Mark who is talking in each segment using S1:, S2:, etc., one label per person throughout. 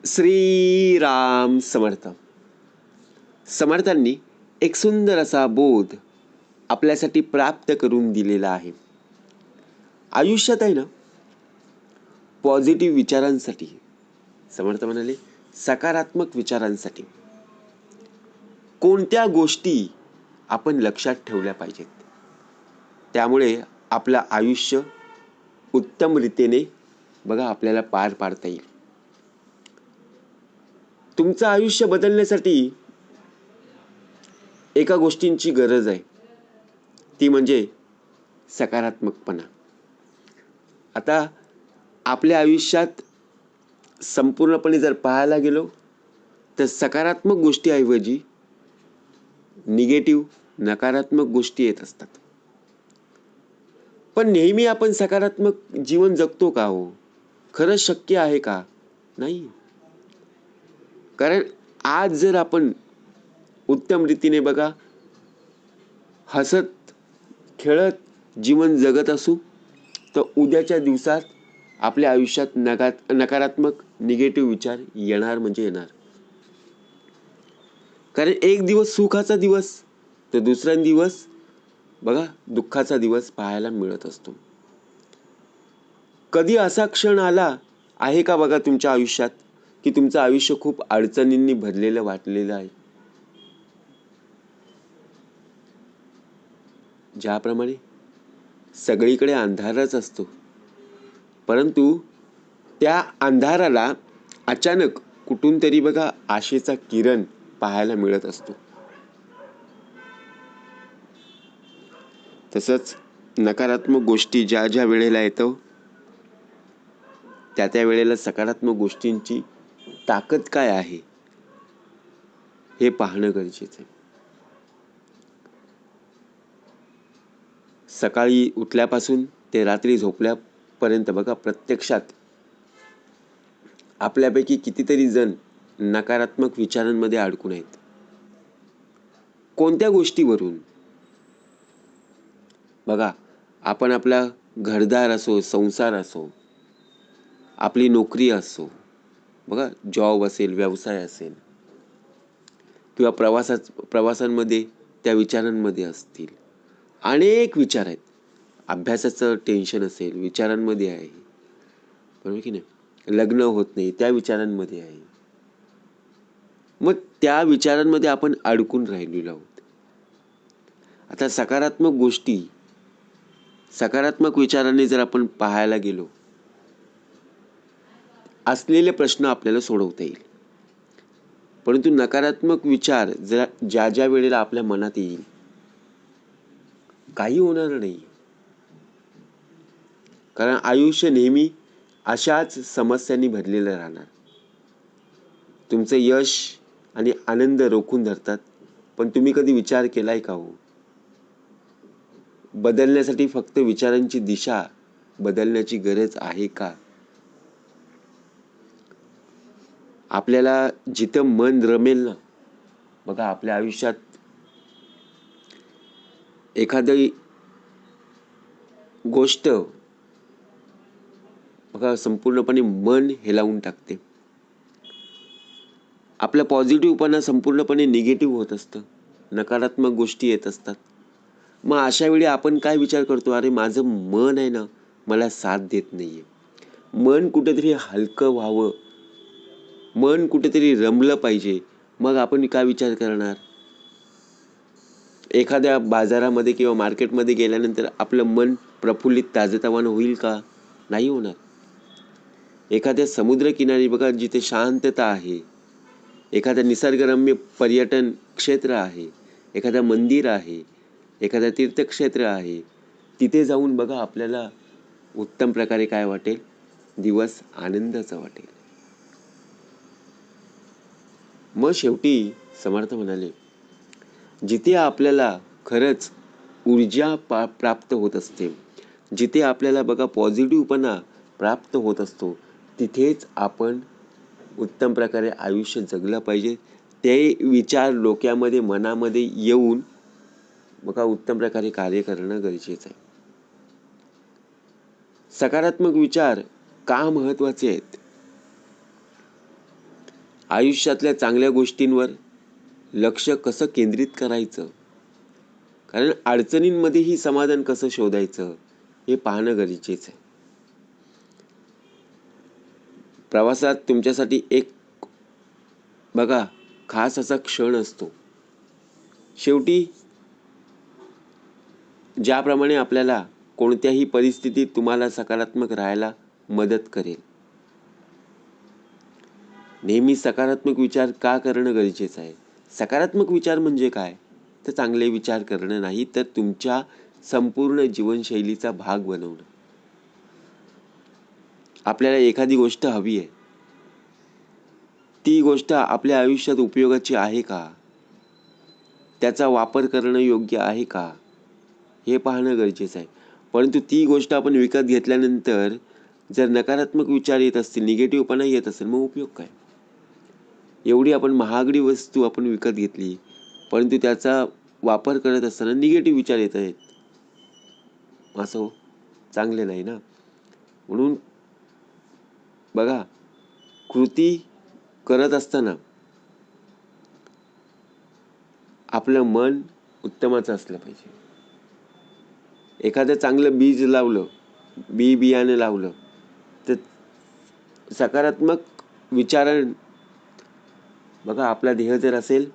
S1: श्रीराम समर्थ. समर्थांनी एक सुंदर असा बोध आपल्यासाठी प्राप्त करून दिलेला आहे. आयुष्यात आहे ना, पॉझिटिव्ह विचारांसाठी, समर्थ म्हणाले सकारात्मक विचारांसाठी कोणत्या गोष्टी आपण लक्षात ठेवल्या पाहिजेत, त्यामुळे आपलं आयुष्य उत्तम रीतीने आपल्याला पार पाडता येईल. तुमचं आयुष्य बदलण्यासाठी एका गोष्टींची गरज आहे, ती म्हणजे सकारात्मकपणा. आता आपल्या आयुष्यात संपूर्णपणे जर पाहायला गेलो तर सकारात्मक गोष्टीऐवजी निगेटिव्ह, नकारात्मक गोष्टी येत असतात. पण नेहमी आपण सकारात्मक जीवन जगतो का हो? खरंच शक्य आहे का? नाही. कारण आज जर आपण उत्तम रीतीने हसत खेळत जीवन जगत असू, तर उद्याच्या दिवसात आपल्या आयुष्यात नकारात्मक निगेटिव्ह विचार येणार म्हणजे येणार. कारण एक दिवस सुखाचा दिवस तर दुसरा दिवस दुःखाचा दिवस पाहायला मिळत असतो. कधी असा क्षण आला आहे का तुमच्या आयुष्यात की तुमचं आयुष्य खूप अडचणींनी भरलेलं वाटलेलं आहे? ज्याप्रमाणे सगळीकडे अंधारच असतो, परंतु त्या अंधाराला अचानक कुठून तरी आशेचा किरण पाहायला मिळत असतो. तसंच नकारात्मक गोष्टी ज्या ज्या वेळेला येतो, त्या वेळेला सकारात्मक गोष्टींची ताकद काय आहे हे पाहणं गरजेचं आहे. सकाळी उठल्यापासून ते रात्री झोपल्यापर्यंत प्रत्यक्षात आपल्यापैकी कितीतरी जण नकारात्मक विचारांमध्ये अडकून आहेत. कोणत्या गोष्टीवरून? आपण आपला घरदार असो, संसार असो, आपली नोकरी असो, जॉब असेल, व्यवसाय असेल, किंवा प्रवासांमध्ये त्या विचारांमध्ये असतील. अनेक विचार आहेत. अभ्यासाचं टेन्शन असेल, विचारांमध्ये आहे, बरोबर की नाही? लग्न होत नाही, त्या विचारांमध्ये आहे. मग त्या विचारांमध्ये आपण अडकून राहिलेलो आहोत. आता सकारात्मक गोष्टी, सकारात्मक विचारांनी जर आपण पाहायला गेलो, असलेले प्रश्न आपल्याला सोडवता येईल. परंतु नकारात्मक विचार ज्या ज्या वेळेला आपल्या मनात येईल, काही होणार नाही. कारण आयुष्य नेहमी अशाच समस्यांनी भरलेलं राहणार. तुमचं यश आणि आनंद रोखून धरतात, पण तुम्ही कधी विचार केलाय का हो? बदलण्यासाठी फक्त विचारांची दिशा बदलण्याची गरज आहे का? आपल्याला जिथं मन रमेल ना, आपल्या आयुष्यात एखादी गोष्ट संपूर्णपणे मन हेलावून टाकते. आपलं पॉझिटिव्हपणा संपूर्णपणे निगेटिव्ह होत असतं, नकारात्मक गोष्टी येत असतात. मग अशा वेळी आपण काय विचार करतो? अरे माझं मन आहे ना, मला साथ देत नाहीये. मन कुठेतरी हलकं व्हावं, मन कुठेतरी रमलं पाहिजे. मग आपण काय विचार करणार? एखाद्या बाजारामध्ये किंवा मार्केटमध्ये गेल्यानंतर आपलं मन प्रफुल्लित ताजंतवानं होईल का? नाही होणार. एखाद्या समुद्रकिनारी जिथे शांतता आहे, एखाद्या निसर्गरम्य पर्यटन क्षेत्र आहे, एखादं मंदिर आहे, एखादं तीर्थक्षेत्र आहे, तिथे जाऊन आपल्याला उत्तम प्रकारे काय वाटेल? दिवस आनंदाचा वाटेल. मग शेवटी समर्थ म्हणाले, जिथे आपल्याला खरंच ऊर्जा प्राप्त होत असते, जिथे आपल्याला पॉझिटिव्हपणा प्राप्त होत असतो, तिथेच आपण उत्तम प्रकारे आयुष्य जगलं पाहिजे. ते विचार डोक्यामध्ये, मनामध्ये येऊन उत्तम प्रकारे कार्य करणं गरजेचं आहे. सकारात्मक विचार का महत्वाचे आहेत? आयुष्यातल्या चांगल्या गोष्टींवर लक्ष कसं केंद्रित करायचं, कारण अडचणींमध्येही समाधान कसं शोधायचं हे पाहणं गरजेचं आहे. प्रवासात तुमच्यासाठी एक बघा खास असा क्षण असतो. शेवटी ज्याप्रमाणे आपल्याला कोणत्याही परिस्थितीत तुम्हाला सकारात्मक राहायला मदत करेल. नेहमी सकारात्मक विचार का करणं गरजेचं आहे? सकारात्मक विचार म्हणजे काय? तर चांगले विचार करणं नाही, तर तुमच्या संपूर्ण जीवनशैलीचा भाग बनवणं. आपल्याला एखादी गोष्ट हवी आहे, ती गोष्ट आपल्या आयुष्यात उपयोगाची आहे का? त्याचा वापर करणं योग्य आहे का? हे पाहणं गरजेचं आहे. परंतु ती गोष्ट आपण विकत घेतल्यानंतर जर नकारात्मक विचार येत असतील, निगेटिव्हपणा येत असेल, मग उपयोग काय? एवढी आपण महागडी वस्तू आपण विकत घेतली, परंतु त्याचा वापर करत असताना निगेटिव्ह विचार येत आहेत, असं चांगले नाही ना. म्हणून बघा, कृती करत असताना आपलं मन उत्तमाचं असलं पाहिजे. एखादं चांगलं बीज लावलं, बियाणं लावलं, तर सकारात्मक विचार बघा आपला देह जर असेल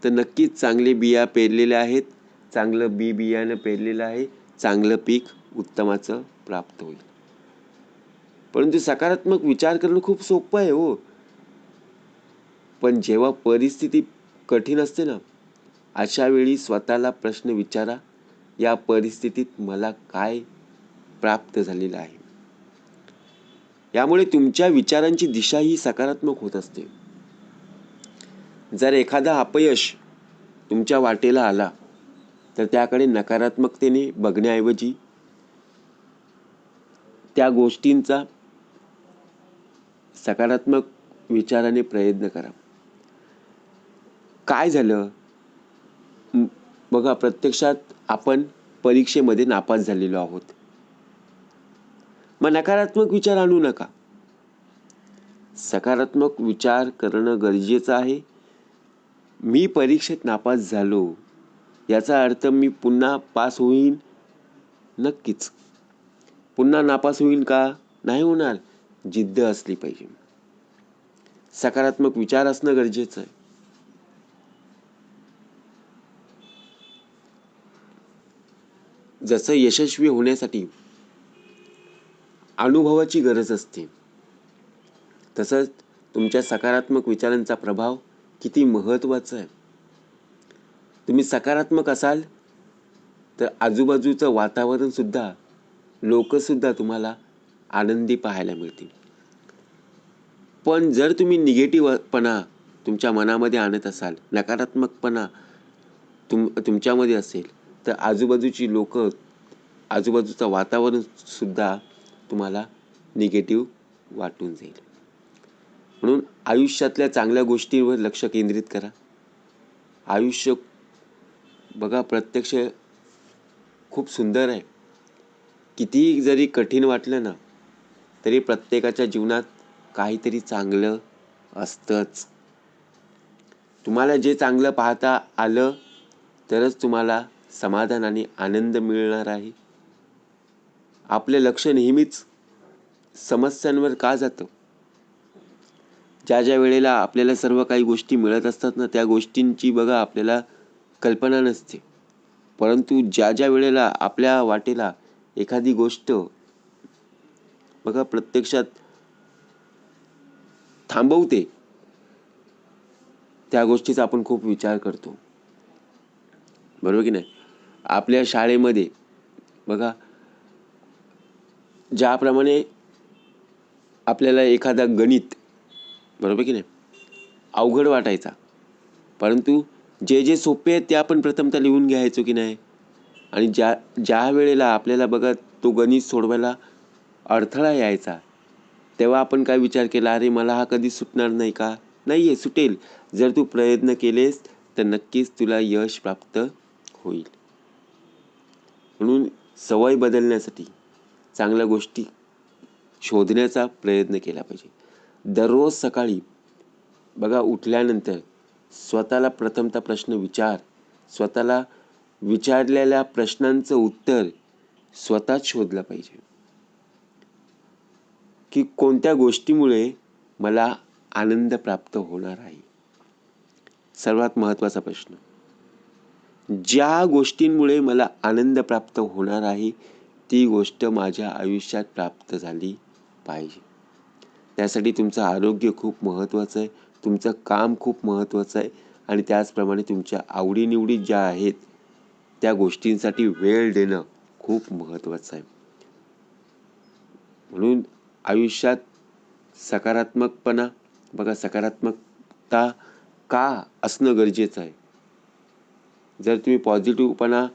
S1: तर नक्कीच चांगले बिया पेरलेले आहेत, चांगलं बियाणं पेरलेलं आहे, चांगलं पीक उत्तमाचं प्राप्त होईल. परंतु सकारात्मक विचार करणं खूप सोपं आहे हो. पण जेव्हा परिस्थिती कठीण असते ना, अशा वेळी स्वतःला प्रश्न विचारा, या परिस्थितीत मला काय प्राप्त झालेलं आहे? यामुळे तुमच्या विचारांची दिशा ही सकारात्मक होत असते. जर एखादा अपयश तुमच्या वाटेला आला तर त्याकडे नकारात्मकतेने बघण्याऐवजी त्या गोष्टींचा सकारात्मक विचाराने प्रयत्न करा. काय झालं? बघा, प्रत्यक्षात आपण परीक्षेमध्ये नापास झालेलो आहोत. मग नकारात्मक विचार आणू नका. सकारात्मक विचार करणं गरजेचं आहे. मी परीक्षेत नापास झालो, याचा अर्थ मी पुन्हा पास होईन? नक्कीच. पुन्हा नापास होईन का? नाही होणार. जिद्द असली पाहिजे, सकारात्मक विचार असणं गरजेचं आहे. जसं यशस्वी होण्यासाठी अनुभवाची गरज असते, तसंच तुमच्या सकारात्मक विचारांचा प्रभाव किती महत्त्वाचा आहे. तुम्ही सकारात्मक असाल तर आजूबाजूचं वातावरण सुद्धा, लोक सुद्धा तुम्हाला आनंदी पाहायला मिळतील. पण जर तुम्ही निगेटिव्हपणा तुमच्या मनामध्ये आणत असाल, नकारात्मकपणा तुमच्यामध्ये असेल, तर आजूबाजूची लोक, आजूबाजूचं वातावरण सुद्धा तुम्हाला निगेटिव्ह वाटून जाईल. म्हणून आयुष्यातल्या चांगल्या गोष्टींवर लक्ष केंद्रित करा. आयुष्य बघा प्रत्यक्ष खूप सुंदर आहे. कितीही जरी कठीण वाटलं ना, तरी प्रत्येकाच्या जीवनात काहीतरी चांगलं असतंच. तुम्हाला जे चांगलं पाहता आलं तरच तुम्हाला समाधान आणि आनंद मिळणार आहे. आपलं लक्ष नेहमीच समस्यांवर का जातं? ज्या ज्या वेळेला आपल्याला सर्व काही गोष्टी मिळत असतात ना, त्या गोष्टींची बघा आपल्याला कल्पना नसते. परंतु ज्या ज्या वेळेला आपल्या वाटेला एखादी गोष्ट बघा प्रत्यक्षात थांबवते, त्या गोष्टीचा आपण खूप विचार करतो, बरोबर की नाही? आपल्या शाळेमध्ये बघा, ज्याप्रमाणे आपल्याला एखादा गणित, बरोबर की नाही, अवघड वाटायचा, परंतु जे जे सोपे आहेत ते आपण प्रथमतः लिहून घ्यायचो की नाही. आणि ज्या वेळेला आपल्याला बघा तो गणित सोडवायला अडथळा यायचा, तेव्हा आपण काय विचार केला, अरे मला हा कधी सुटणार नाही का? नाही आहे, सुटेल. जर तू प्रयत्न केलेस तर नक्कीच तुला यश प्राप्त होईल. म्हणून सवय बदलण्यासाठी चांगल्या गोष्टी शोधण्याचा प्रयत्न केला पाहिजे. दररोज सकाळी बघा, उठल्यानंतर स्वतःला प्रथमतः प्रश्न विचार. स्वतःला विचारलेल्या प्रश्नांचं उत्तर स्वतःच शोधलं पाहिजे, की कोणत्या गोष्टीमुळे मला आनंद प्राप्त होणार आहे. सर्वात महत्त्वाचा प्रश्न, ज्या गोष्टींमुळे मला आनंद प्राप्त होणार आहे ती गोष्ट माझ्या आयुष्यात प्राप्त झाली पाहिजे. त्यासाठी तुमचं आरोग्य खूप महत्त्वाचं आहे, तुमचं काम खूप महत्त्वाचं आहे आणि त्याचप्रमाणे तुमच्या आवडीनिवडी ज्या आहेत त्या गोष्टींसाठी वेळ देणं खूप महत्त्वाचं आहे. म्हणून आयुष्यात सकारात्मकपणा, बघा, सकारात्मकता का असणं गरजेचं आहे. जर तुम्ही पॉझिटिव्हपणा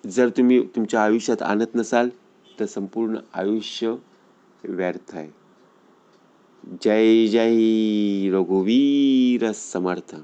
S1: जर तुम्ही तुमच्या आयुष्यात आणत नसाल तर संपूर्ण आयुष्य व्यर्थ आहे. जय जय रघुवीर समर्थ.